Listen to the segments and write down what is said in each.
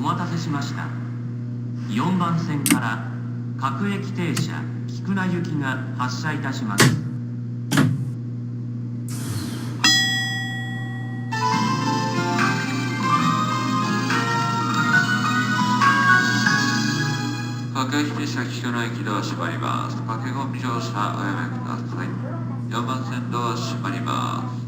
待たせしました。4番線から各駅停車菊名行きが発車いたします。各駅停車菊名行きドア閉まります。駆け込み乗車おやめください。4番線ドア閉まります。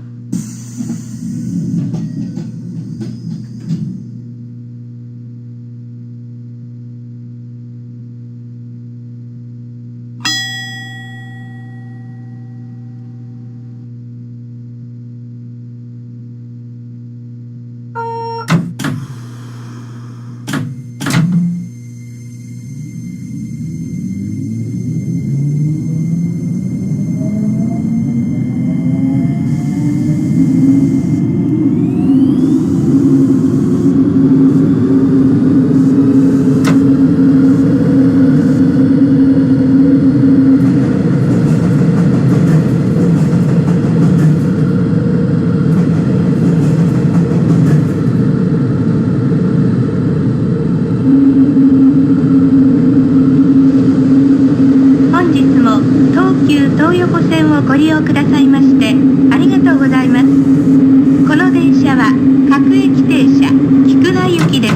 東横線をご利用くださいましてありがとうございます。この電車は各駅停車菊名行きです。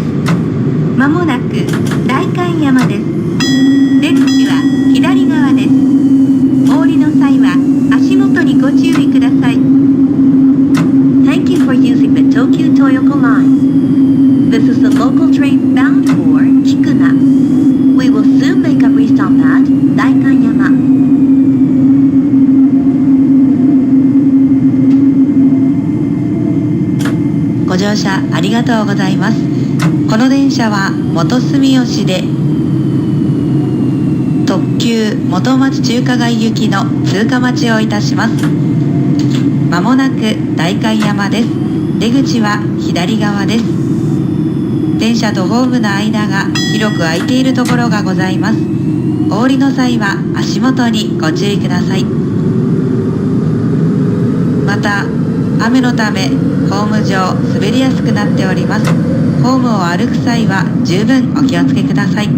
まもなく代官山です。出口は左側です。お降りの際は足元にご注意ください。Thank you for using the Tokyu Toyoko line. This is the local train bound for Kikuna. We will soon make a restop at Daikanyama.ご乗車ありがとうございます。この電車は元住吉で特急元町中華街行きの通過待ちをいたします。まもなく代官山です。出口は左側です。電車とホームの間が広く空いているところがございます。お降りの際は足元にご注意ください。また雨のためホーム上滑りやすくなっております。ホームを歩く際は十分お気をつけください。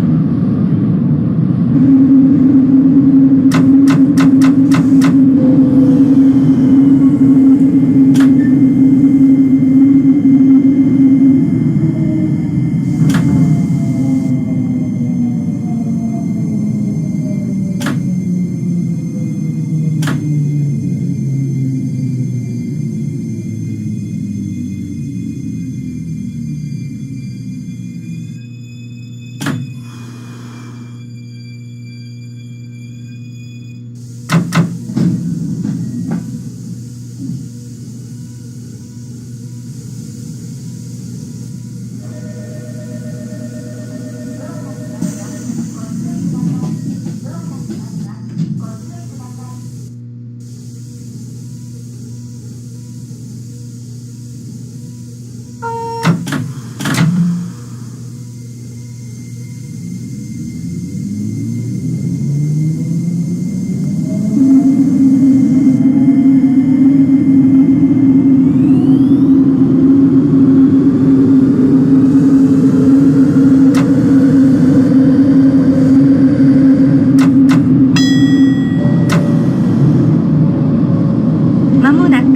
まもなく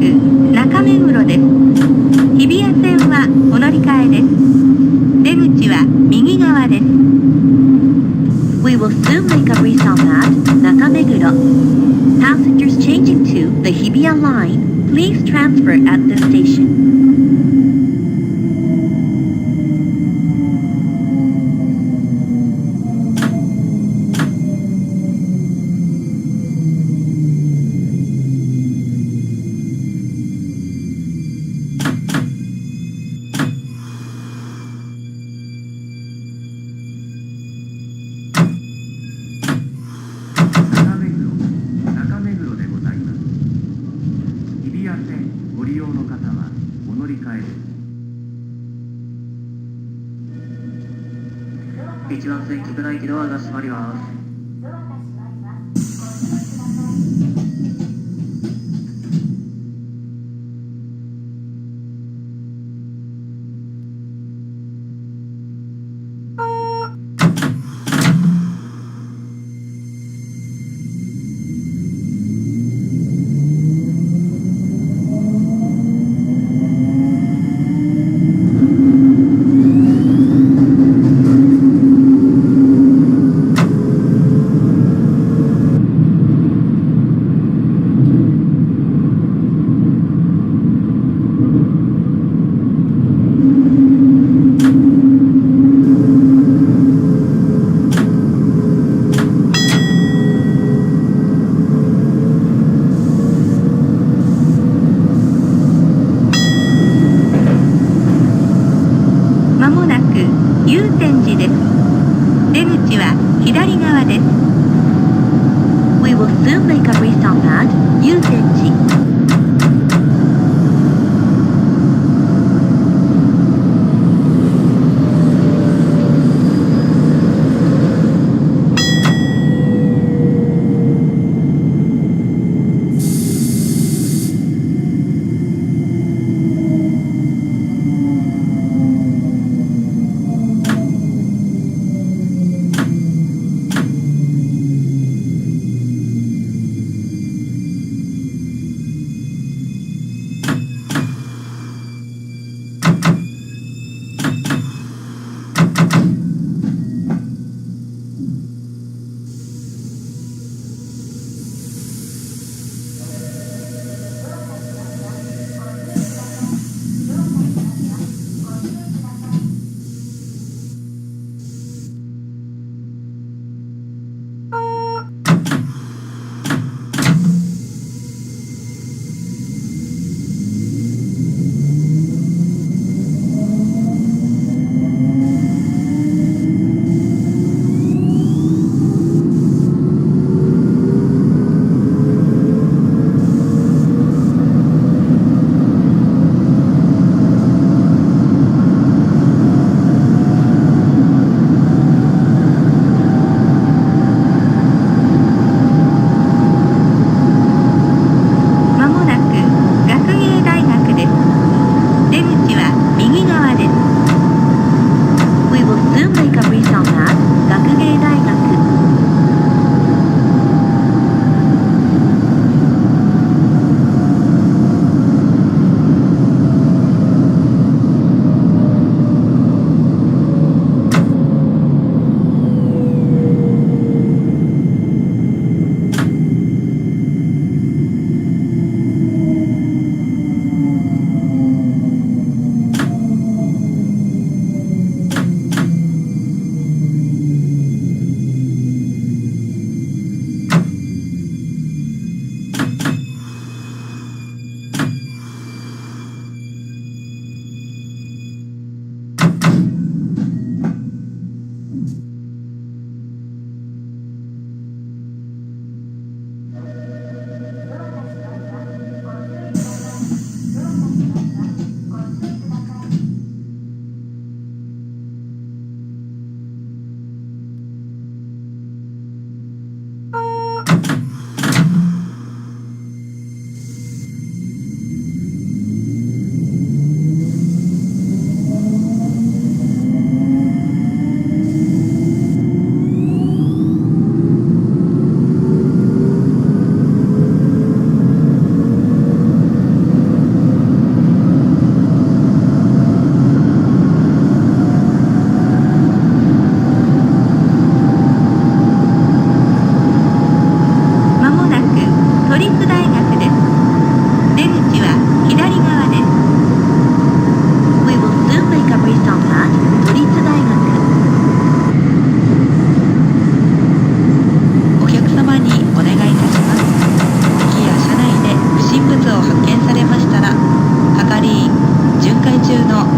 中目黒です。日比谷線はお乗り換えです。出口は右側です。We will soon make a restop at Nakameguro. Passengers changing to the Hibiya line, please transfer at this station.ご利用の方はお乗り換えです。1番線菊名行きドアが閉まります。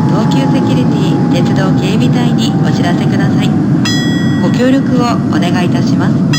東急セキュリティ鉄道警備隊にお知らせください。ご協力をお願いいたします。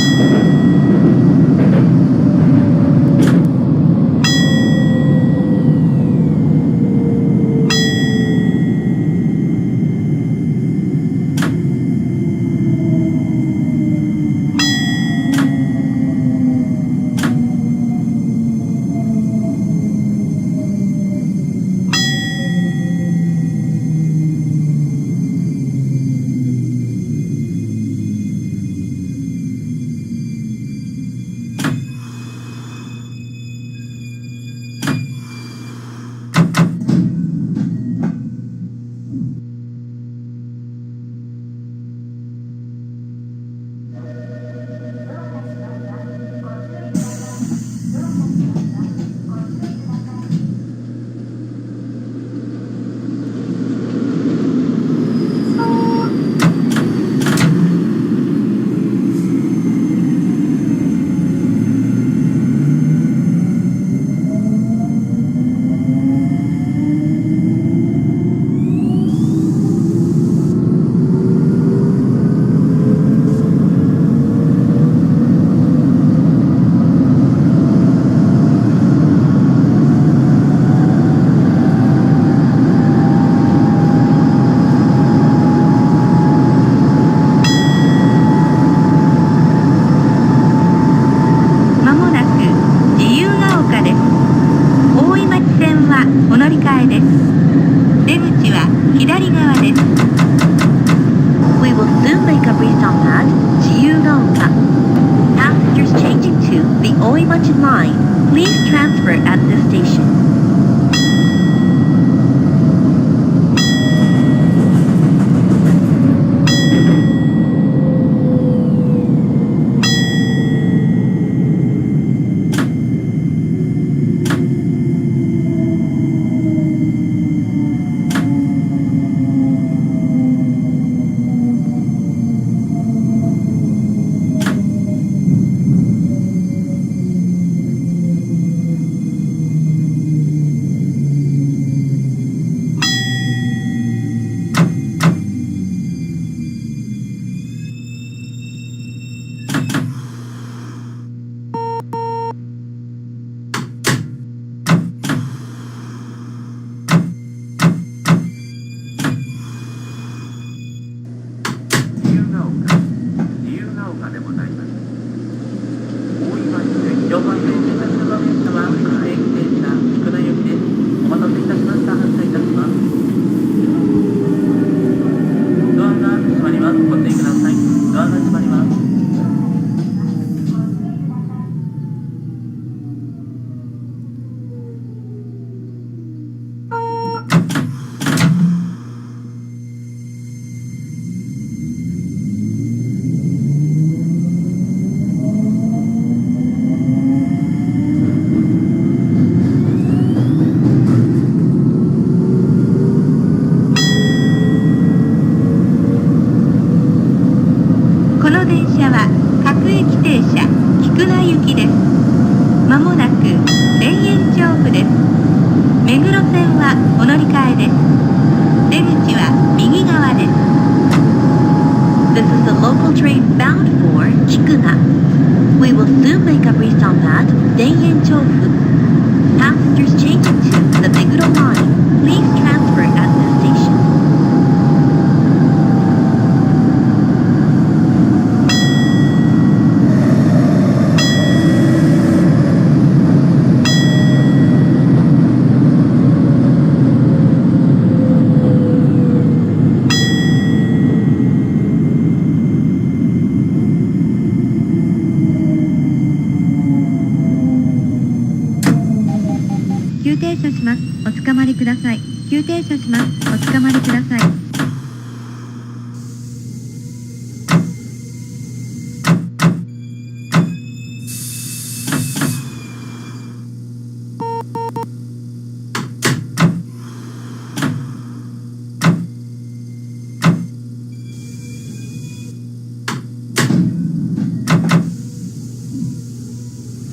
急停車します。おつかまりください。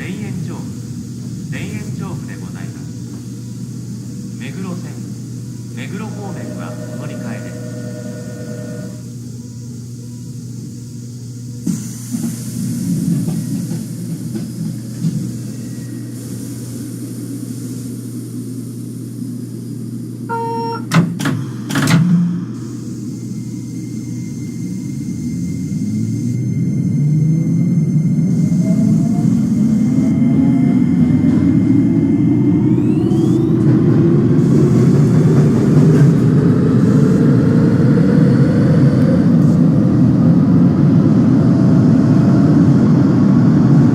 田園調布でございます。目黒線目黒方面はお乗り換えです。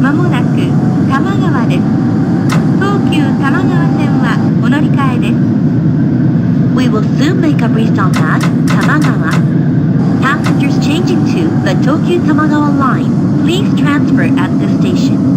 まもなく多摩川です。東急多摩川線はお乗り換えです。We will soon make a restop at Tamagawa. Passengers changing to the Tokyu Tamagawa line, please transfer at the station.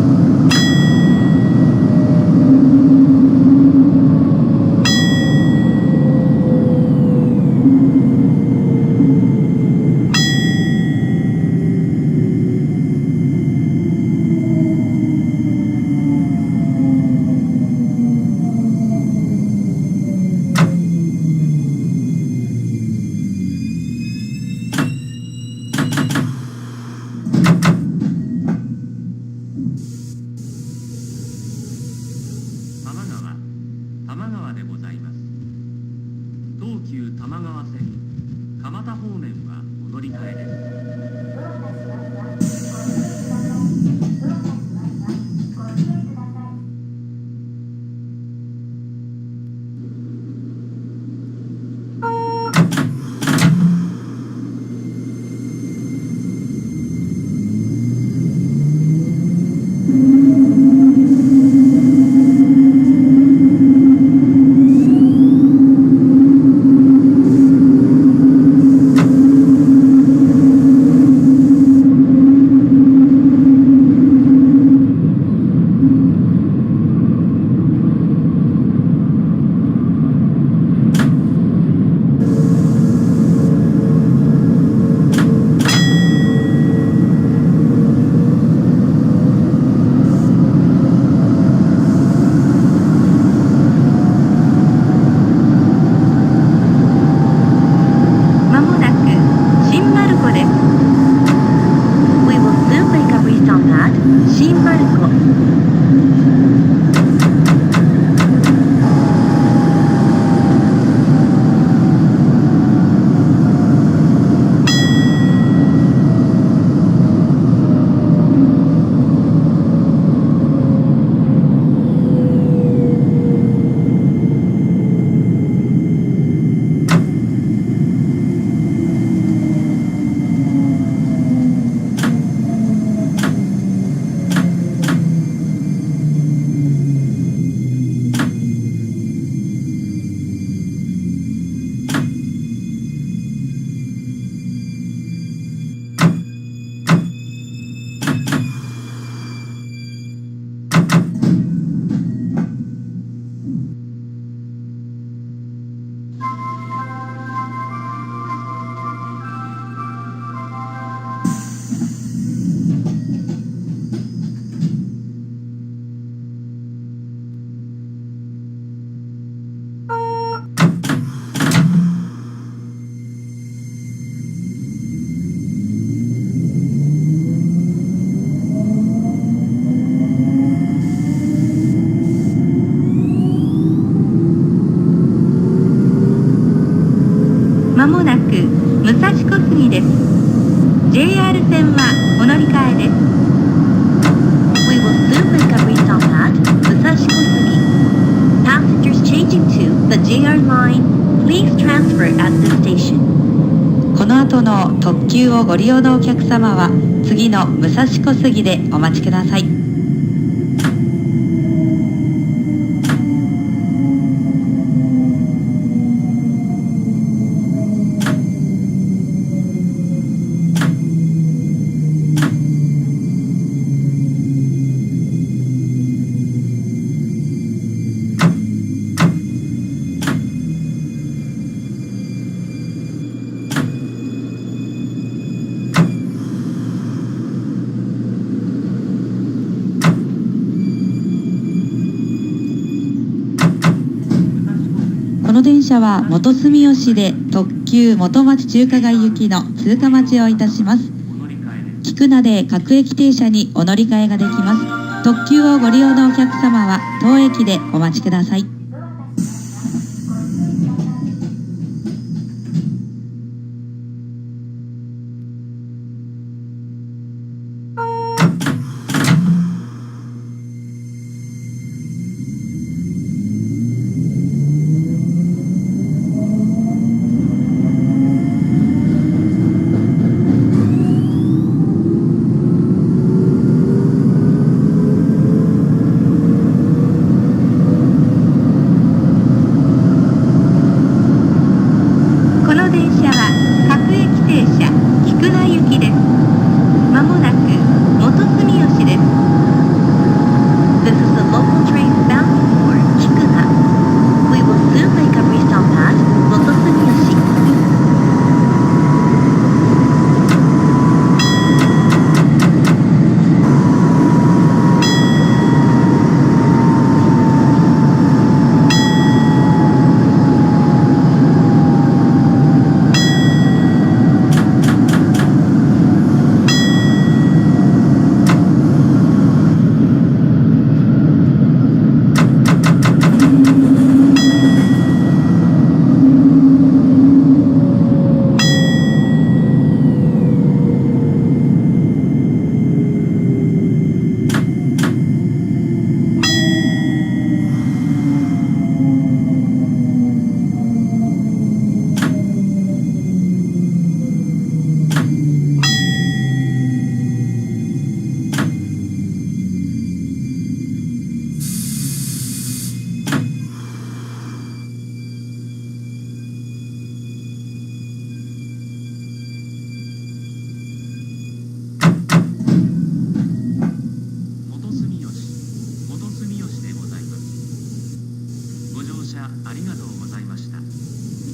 多摩川でございます。東急多摩川線蒲田方面はお乗り換えです。まもなく武蔵小杉です。JR 線はお乗り換えです。We will soon make a restop at 武蔵小杉. Passengers changing to the JR line, please transfer at the station. この後の特急をご利用のお客様は次の武蔵小杉でお待ちください。車は元住吉で特急元町中華街行きの通過待ちをいたします。菊名で各駅停車にお乗り換えができます。特急をご利用のお客様は当駅でお待ちください。この電車は各駅停車菊名行きです。まもなく元住吉です。This is the local train bound for Kikuna. We will soon make a restop at Motosumiyoshi.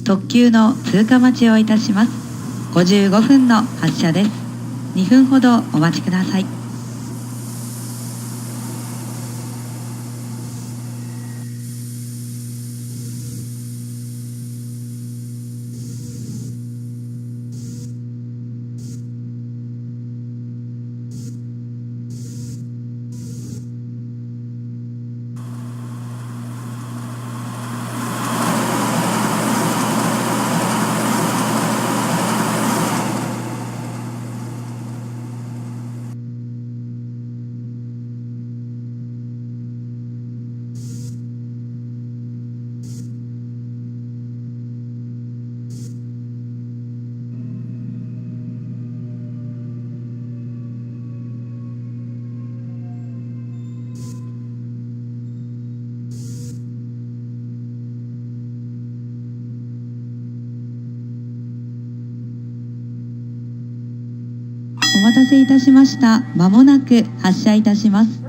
特急の通過待ちをいたします。55分の発車です。2分ほどお待ちください。お待たせいたしました。まもなく発車いたします。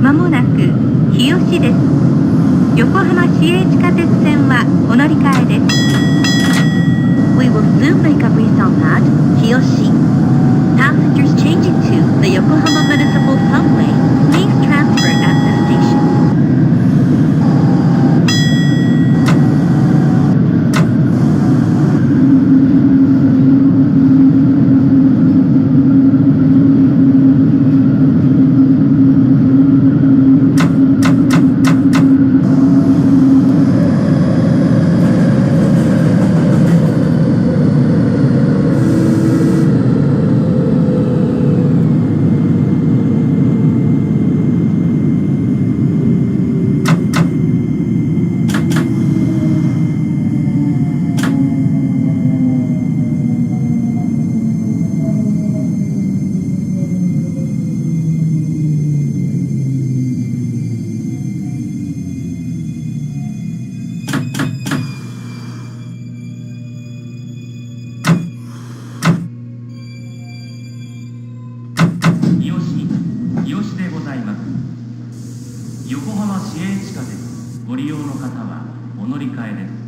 まもなく日吉です。横浜市営地下鉄線はお乗り換えです。We will soon make a restop at Kiyoshi. Passengers changing to the Yokohama Municipal Subway, please transfer at the station. お方はお乗り換えです。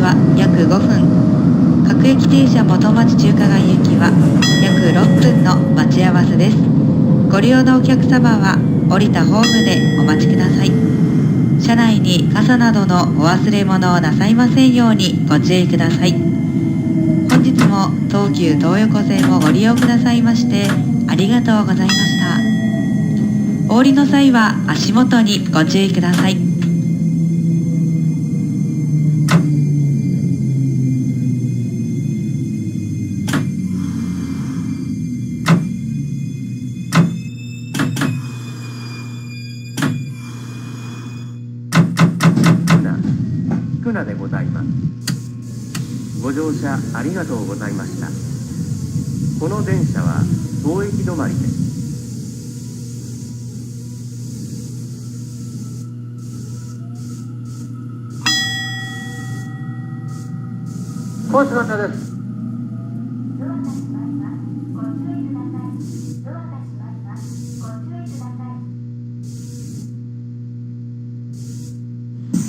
は約5分、各駅停車元町中華街行きは約6分の待ち合わせです。ご利用のお客様は降りたホームでお待ちください。車内に傘などのお忘れ物をなさいませんようにご注意ください。本日も東急東横線をご利用くださいましてありがとうございました。お降りの際は足元にご注意ください。菊名でございます。ご乗車ありがとうございました。この電車は当駅止まりです。コース番です。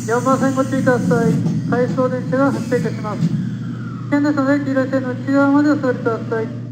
4番線ご注意ください。回送電車が発生いたします。危険ですので黄色い線の内側までお座りください。